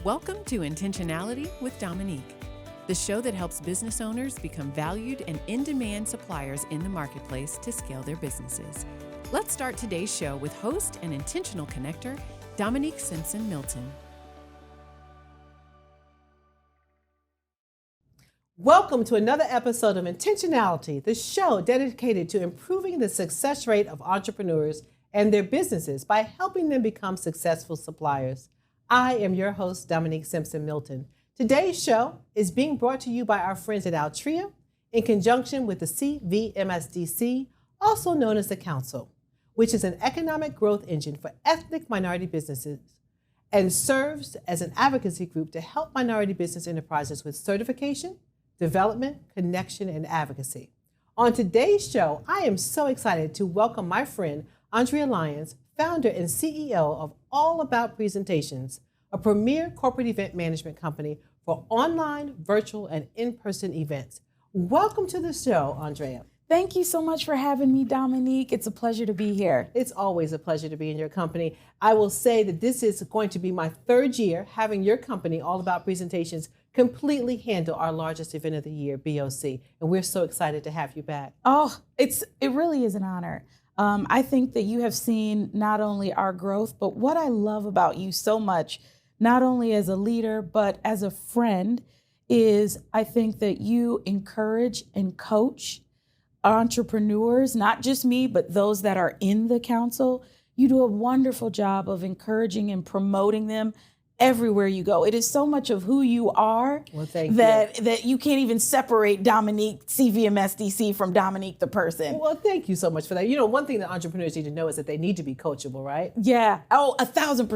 Welcome to Intentionality with Dominique, the show that helps business owners become valued and in-demand suppliers in the marketplace to scale their businesses. Let's start today's show with host and intentional connector, Dominique Simpson-Milton. Welcome to another episode of Intentionality, the show dedicated to improving the success rate of entrepreneurs and their businesses by helping them become successful suppliers. I am your host, Dominique Simpson-Milton. Today's show is being brought to you by our friends at Altria in conjunction with the CVMSDC, also known as the Council, which is an economic growth engine for ethnic minority businesses and serves as an advocacy group to help minority business enterprises with certification, development, connection, and advocacy. On today's show, I am so excited to welcome my friend, Andrea Lynons, founder and CEO of All About Presentations, a premier corporate event management company for online, virtual, and in-person events. Welcome to the show, Andrea. Thank you so much for having me, Dominique. It's a pleasure to be here. It's always a pleasure to be in your company. I will say that this is going to be my third year having your company, All About Presentations, completely handle our largest event of the year, BOC. And we're so excited to have you back. Oh, it really is an honor. I think that you have seen not only our growth, but what I love about you so much, not only as a leader, but as a friend, is I think that you encourage and coach entrepreneurs, not just me, but those that are in the council. You do a wonderful job of encouraging and promoting them everywhere you go. It is so much of who you are that you can't even separate Dominique CVMSDC from Dominique the person. Well, thank you so much for that. You know, one thing that entrepreneurs need to know is that they need to be coachable, right? Yeah. Oh, 1,000%.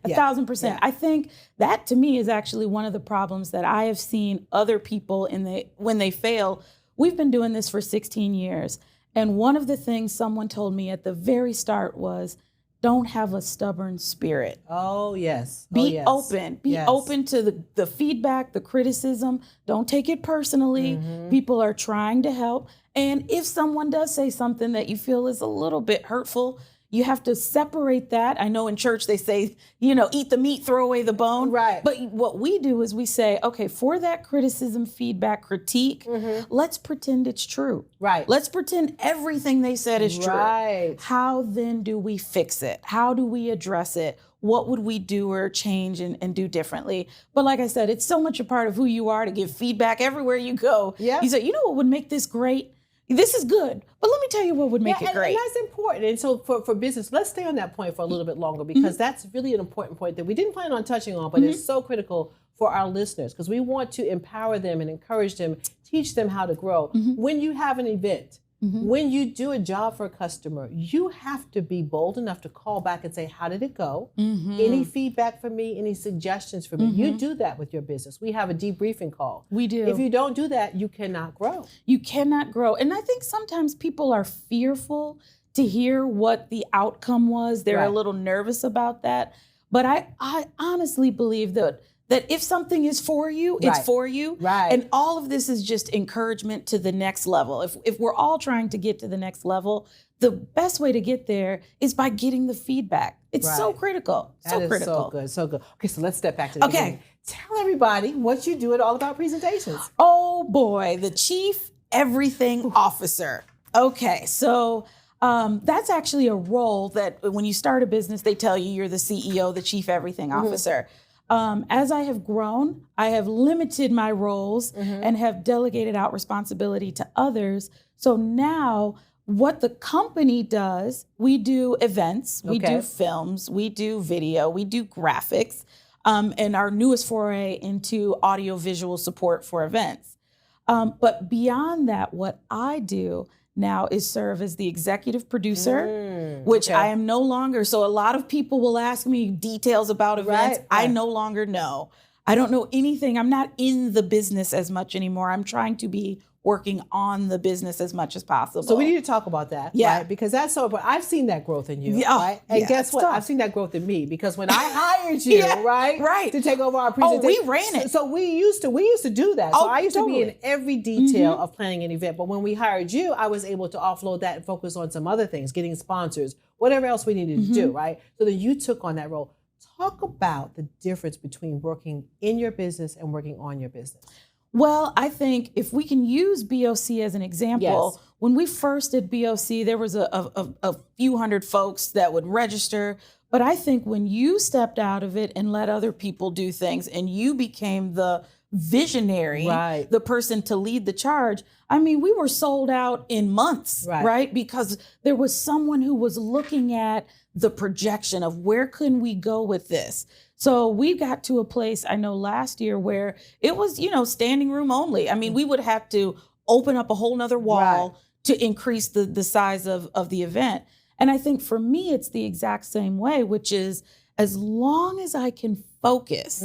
1,000%. Yeah. I think that to me is actually one of the problems that I have seen other people when they fail. We've been doing this for 16 years. And one of the things someone told me at the very start was, don't have a stubborn spirit. Oh, yes. Be open. Be open to the feedback, the criticism. Don't take it personally. Mm-hmm. People are trying to help. And if someone does say something that you feel is a little bit hurtful, you have to separate that. I know in church they say, eat the meat, throw away the bone. Right. But what we do is we say, okay, for that criticism, feedback, critique, let's pretend it's true. Right. Let's pretend everything they said is true. Right. How then do we fix it? How do we address it? What would we do or change and do differently? But like I said, it's so much a part of who you are to give feedback everywhere you go. Yeah. You say, what would make this great? This is good, but let me tell you what would make it great. And that's important. And so for business, let's stay on that point for a little bit longer, because that's really an important point that we didn't plan on touching on, but it's so critical for our listeners, because we want to empower them and encourage them, teach them how to grow. When you have an event, when you do a job for a customer, you have to be bold enough to call back and say, how did it go? Any feedback for me? Any suggestions for me? You do that with your business. We have a debriefing call. We do. If you don't do that, you cannot grow. You cannot grow. And I think sometimes people are fearful to hear what the outcome was. They're a little nervous about that. But I honestly believe that if something is for you, it's for you. Right. And all of this is just encouragement to the next level. If we're all trying to get to the next level, the best way to get there is by getting the feedback. It's so critical. That is so good, so good. Okay, so let's step back to the beginning. Tell everybody what you do at All About Presentations. Oh boy, the Chief Everything Officer. Okay, so that's actually a role that when you start a business, they tell you you're the CEO, the Chief Everything Officer. As I have grown, I have limited my roles and have delegated out responsibility to others. So now what the company does, we do events, we do films, we do video, we do graphics, and our newest foray into audio-visual support for events. But beyond that, what I do now is serve as the executive producer, which I am no longer. So a lot of people will ask me details about events. Right. I no longer know. I don't know anything. I'm not in the business as much anymore. I'm trying to be working on the business as much as possible. So we need to talk about that, right? Because that's so important. I've seen that growth in you, right? And guess what? I've seen that growth in me, because when I hired you, right, to take over our presentation, we ran it. So we used to do that. So I used to be in every detail of planning an event. But when we hired you, I was able to offload that and focus on some other things, getting sponsors, whatever else we needed to do, right? So then you took on that role. Talk about the difference between working in your business and working on your business. Well, I think if we can use BOC as an example, Yes. when we first did BOC, there was a few hundred folks that would register. But I think when you stepped out of it and let other people do things and you became the visionary, Right. the person to lead the charge, I mean, we were sold out in months, right? Because there was someone who was looking at the projection of where can we go with this. So we got to a place, I know last year, where it was, standing room only. I mean, we would have to open up a whole nother wall to increase the size of the event. And I think for me, it's the exact same way, which is as long as I can focus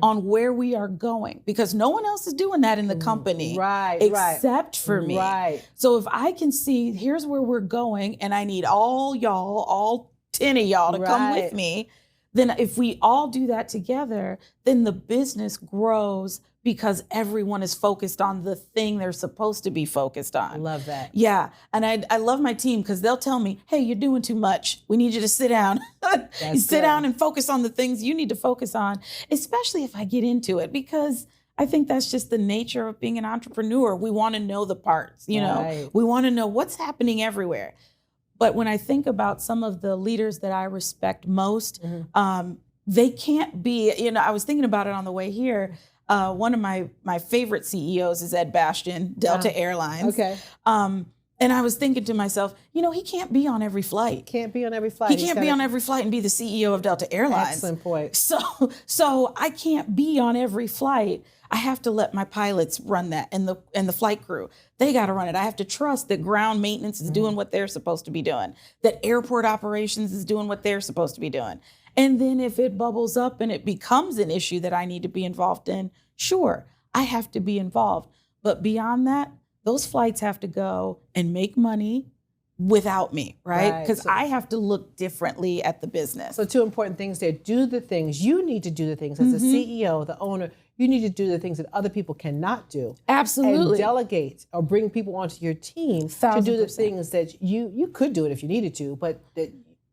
on where we are going, because no one else is doing that in the company except for me. Right. So if I can see, here's where we're going, and I need all 10 of y'all to come with me, then if we all do that together, then the business grows because everyone is focused on the thing they're supposed to be focused on. I love that. Yeah. And I love my team because they'll tell me, hey, you're doing too much. We need you to sit down. You sit down and focus on the things you need to focus on, especially if I get into it, because I think that's just the nature of being an entrepreneur. We want to know the parts, we want to know what's happening everywhere. But when I think about some of the leaders that I respect most, they can't be, I was thinking about it on the way here. One of my favorite CEOs is Ed Bastian, Delta Airlines. Okay. And I was thinking to myself, he can't be on every flight. Can't be on every flight. He can't be on every flight and be the CEO of Delta Airlines. Excellent point. So I can't be on every flight. I have to let my pilots run that and the flight crew. They got to run it. I have to trust that ground maintenance is doing what they're supposed to be doing, that airport operations is doing what they're supposed to be doing. And then if it bubbles up and it becomes an issue that I need to be involved in, sure, I have to be involved. But beyond that, those flights have to go and make money without me, right? Because I have to look differently at the business. So two important things there. Do the things. You need to do the things. As a CEO, the owner, you need to do the things that other people cannot do. Absolutely. And delegate or bring people onto your team to do the things that you could do it if you needed to, but that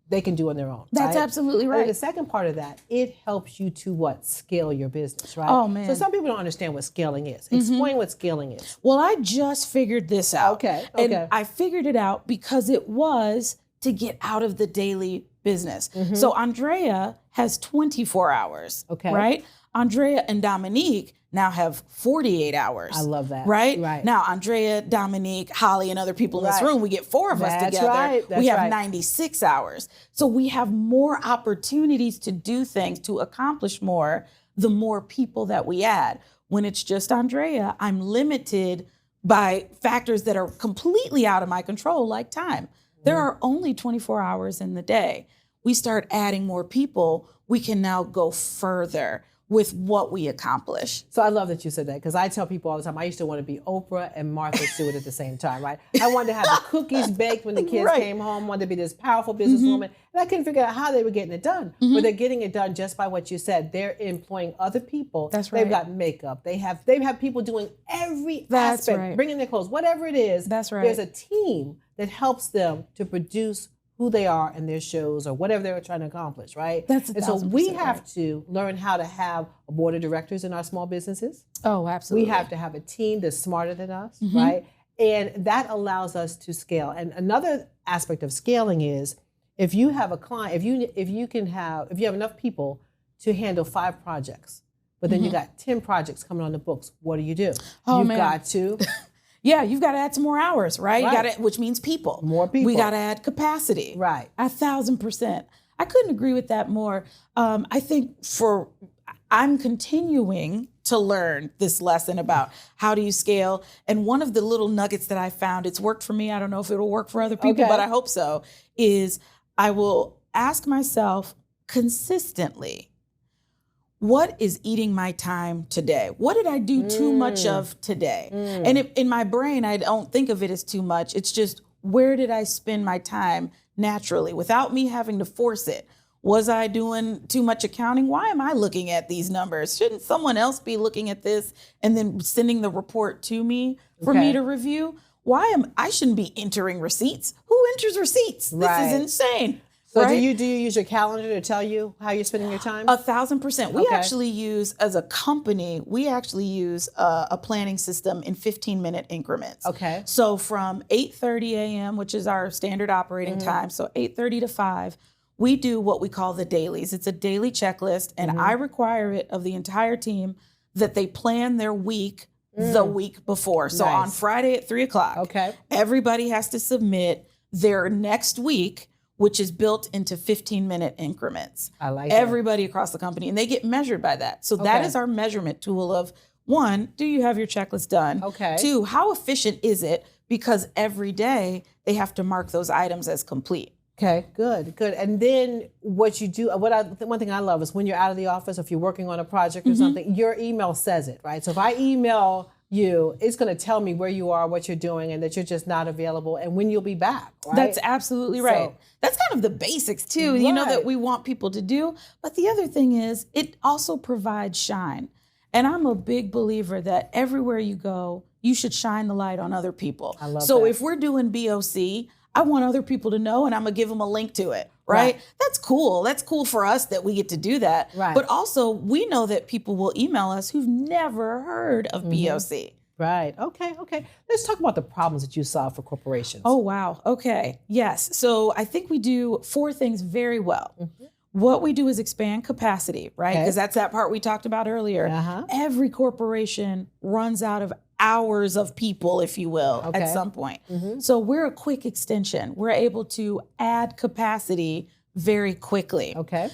they can do on their own. That's absolutely right. And the second part of that, it helps you to what? Scale your business, right? Oh, man. So some people don't understand what scaling is. Explain what scaling is. Well, I just figured this out. Okay. And I figured it out because it was to get out of the daily business. So Andrea has 24 hours, right? Andrea and Dominique now have 48 hours. I love that. Right? Right. Now, Andrea, Dominique, Holly, and other people in this room, we get 4 of us together. Right. We have 96 hours. So we have more opportunities to do things, to accomplish more, the more people that we add. When it's just Andrea, I'm limited by factors that are completely out of my control, like time. There are only 24 hours in the day. We start adding more people, we can now go further with what we accomplish. So I love that you said that, because I tell people all the time, I used to want to be Oprah and Martha Stewart at the same time, right? I wanted to have the cookies baked when the kids came home, wanted to be this powerful businesswoman, and I couldn't figure out how they were getting it done. But they're getting it done just by what you said. They're employing other people. That's right. They've got makeup. They have people doing every aspect, bringing their clothes, whatever it is. That's right. There's a team that helps them to produce who they are in their shows or whatever they're trying to accomplish, right? That's and so we 1,000% have to learn how to have a board of directors in our small businesses. Oh, absolutely. We have to have a team that's smarter than us, right? And that allows us to scale. And another aspect of scaling is if you have a client, if you have enough people to handle 5 projects, but then you got 10 projects coming on the books, what do? Oh, You've man. got to Yeah, you've got to add some more hours, right? You Right. got to, which means people. More people. We got to add capacity. Right. 1,000%. I couldn't agree with that more. I think I'm continuing to learn this lesson about how do you scale. And one of the little nuggets that I found, it's worked for me, I don't know if it'll work for other people, but I hope so, is I will ask myself consistently, what is eating my time today? What did I do too much of today? And in my brain, I don't think of it as too much. It's just, where did I spend my time naturally without me having to force it? Was I doing too much accounting? Why am I looking at these numbers? Shouldn't someone else be looking at this and then sending the report to me for me to review? I shouldn't be entering receipts. Who enters receipts? This is insane. So right? do you use your calendar to tell you how you're spending your time? 1,000%. We Okay. actually use, as a company, a planning system in 15-minute increments. Okay. So from 8:30 a.m., which is our standard operating time, so 8:30 to 5, we do what we call the dailies. It's a daily checklist, and I require it of the entire team that they plan their week the week before. So on Friday at 3 o'clock, Okay. everybody has to submit their next week, which is built into 15-minute increments. I like that. Everybody across the company, and they get measured by that. So that is our measurement tool of, 1, do you have your checklist done? Okay. 2, how efficient is it? Because every day they have to mark those items as complete. Okay, good. And then what you do, one thing I love is when you're out of the office, if you're working on a project or something, your email says it, right? So if I email you, it's going to tell me where you are, what you're doing, and that you're just not available and when you'll be back, right? That's absolutely right. That's kind of the basics too, you know, that we want people to do. But the other thing is it also provides shine. And I'm a big believer that everywhere you go, you should shine the light on other people. I love so that. if we're doing BOC, I want other people to know, and I'm going to give them a link to it, right? That's cool. That's cool for us that we get to do that. Right. But also, we know that people will email us who've never heard of BOC. Right. Okay. Let's talk about the problems that you solve for corporations. Oh, wow. Okay. Yes. So I think we do 4 things very well. What we do is expand capacity, right? Because that's that part we talked about earlier. Every corporation runs out of hours of people, if you will, at some point. So we're a quick extension. We're able to add capacity very quickly. Okay.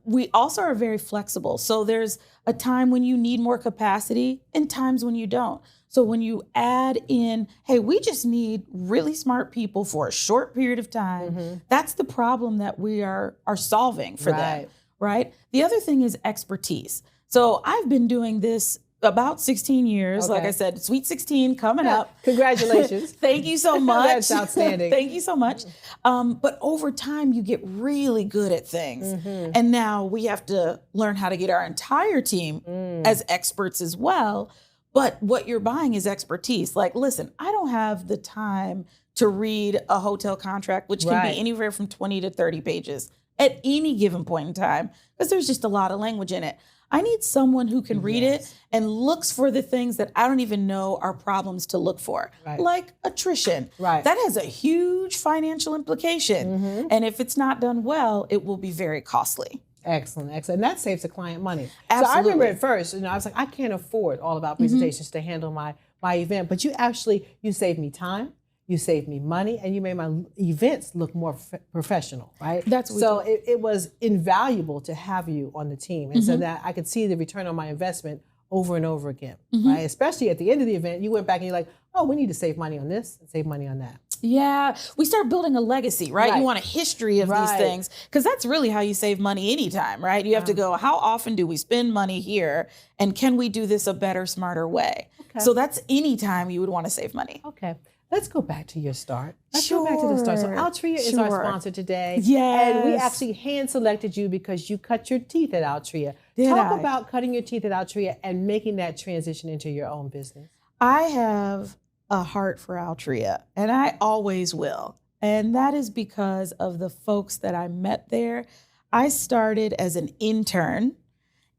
We also are very flexible. So there's a time when you need more capacity and times when you don't. So when you add in, hey, we just need really smart people for a short period of time, that's the problem that we are solving for them, right? The other thing is expertise. So I've been doing this about 16 years. Like I said, Sweet 16 coming up. Congratulations. Thank you so much. That's outstanding. Thank you so much. But over time, you get really good at things. And now we have to learn how to get our entire team as experts as well. But what you're buying is expertise. Like, listen, I don't have the time to read a hotel contract, which can be anywhere from 20 to 30 pages at any given point in time, because there's just a lot of language in it. I need someone who can read it and looks for the things that I don't even know are problems to look for, like attrition. That has a huge financial implication. And if it's not done well, it will be very costly. Excellent. And that saves the client money. Absolutely. So I remember at first, I was like, I can't afford all about presentations to handle my event, but you saved me time. You saved me money, and you made my events look more professional, right? That's what so it was invaluable to have you on the team, and so that I could see the return on my investment over and over again, right? Especially at the end of the event, you went back and you're like, oh, we need to save money on this and save money on that. Yeah, we start building a legacy, right? You want a history of these things, because that's really how you save money anytime, right? You have to go, how often do we spend money here, and can we do this a better, smarter way? So that's any time you would want to save money. Okay. Let's go back to your start. Let's go back to the start. So Altria is our sponsor today. Yes. And we actually hand-selected you because you cut your teeth at Altria. Talk about cutting your teeth at Altria and making that transition into your own business. I have a heart for Altria, and I always will. And that is because of the folks that I met there. I started as an intern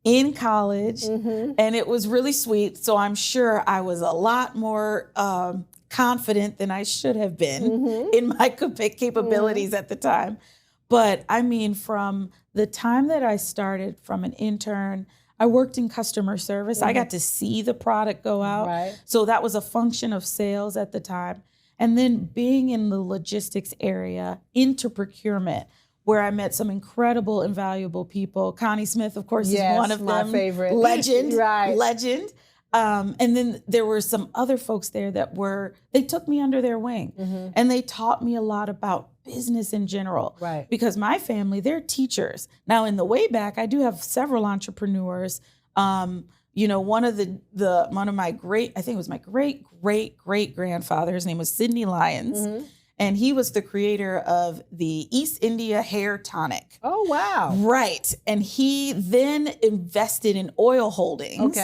in college, and it was really sweet. So I'm sure I was a lot more confident than I should have been in my capabilities at the time. But I mean, from the time that I started from an intern, I worked in customer service. I got to see the product go out. So that was a function of sales at the time. And then being in the logistics area into procurement, where I met some incredible and valuable people. Connie Smith, of course, is one of them. My favorite. Legend. Legend. And then there were some other folks there that they took me under their wing and they taught me a lot about business in general. Because my family, they're teachers. Now, in the way back, I do have several entrepreneurs. One of my great grandfather, his name was Sidney Lyons. And he was the creator of the East India Hair Tonic. Oh, wow. Right. And he then invested in oil holdings.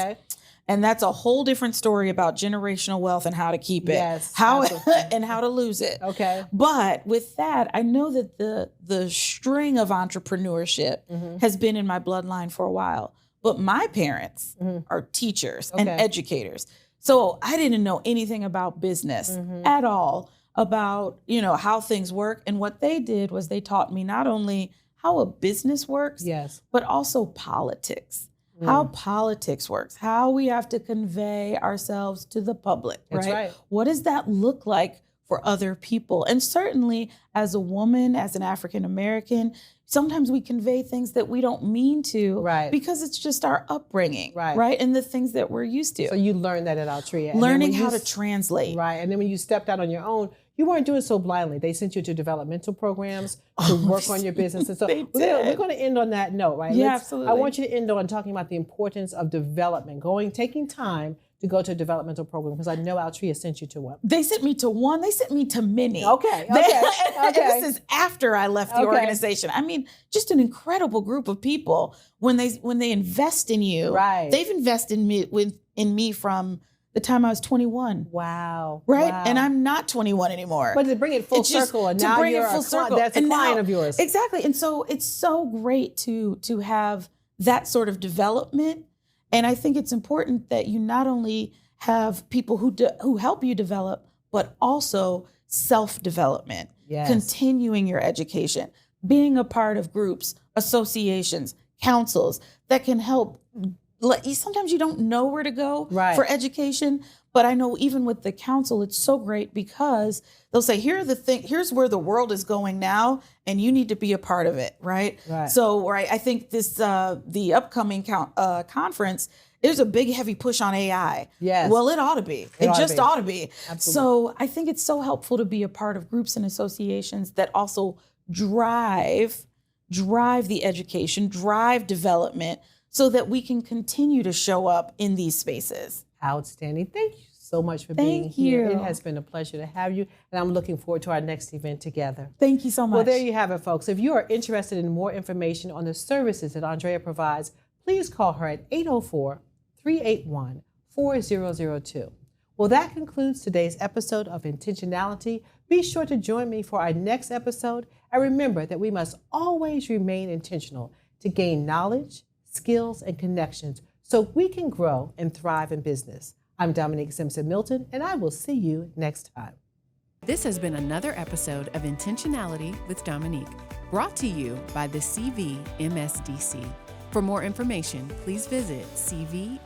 And that's a whole different story about generational wealth and how to keep it, Yes, how absolutely. and how to lose it. Okay. But with that, I know that the string of entrepreneurship has been in my bloodline for a while. But my parents are teachers and educators. So I didn't know anything about business at all, about, how things work. And what they did was they taught me not only how a business works, Yes. but also politics. How politics works, how we have to convey ourselves to the public, That's right. What does that look like for other people? And certainly as a woman, as an African American, sometimes we convey things that we don't mean to, Right. because it's just our upbringing, Right. And the things that we're used to. So you learned that at Altria. And then Learning when how you to translate. Right. And then when you stepped out on your own, you weren't doing so blindly. They sent you to developmental programs to work on your business. And so They we're did. going to end on that note, right? Yeah, absolutely. I want you to end on talking about the importance of development, taking time to go to a developmental program, because I know Altria sent you to one. They sent me to one, they sent me to many. Okay. This is after I left the organization. I mean, just an incredible group of people. When they invest in you, Right. They've invested in me from the time I was 21. Wow. Right? Wow. And I'm not 21 anymore. But to bring it full It's just circle, and to now bring you're it full circle. that's a And client now- of yours. Exactly. And so it's so great to have that sort of development. And I think it's important that you not only have people who help you develop, but also self-development, Yes. continuing your education, being a part of groups, associations, councils that can help. Sometimes you don't know where to go for education, but I know even with the council, it's so great because they'll say, here's where the world is going now, and you need to be a part of it, right? So, I think the upcoming conference, there's a big, heavy push on AI. Yes. Well, it ought to be. It just ought to be. Absolutely. So I think it's so helpful to be a part of groups and associations that also drive the education, drive development, so that we can continue to show up in these spaces. Outstanding. Thank you so much for Thank being here. you. It has been a pleasure to have you, and I'm looking forward to our next event together. Thank you so much. Well, there you have it, folks. If you are interested in more information on the services that Andrea provides, please call her at 804-381-4002. Well, that concludes today's episode of Intentionality. Be sure to join me for our next episode, and remember that we must always remain intentional to gain knowledge, skills, and connections so we can grow and thrive in business. I'm Dominique Simpson-Milton, and I will see you next time. This has been another episode of Intentionality with Dominique, brought to you by the CVMSDC. For more information, please visit cvmsdc.org.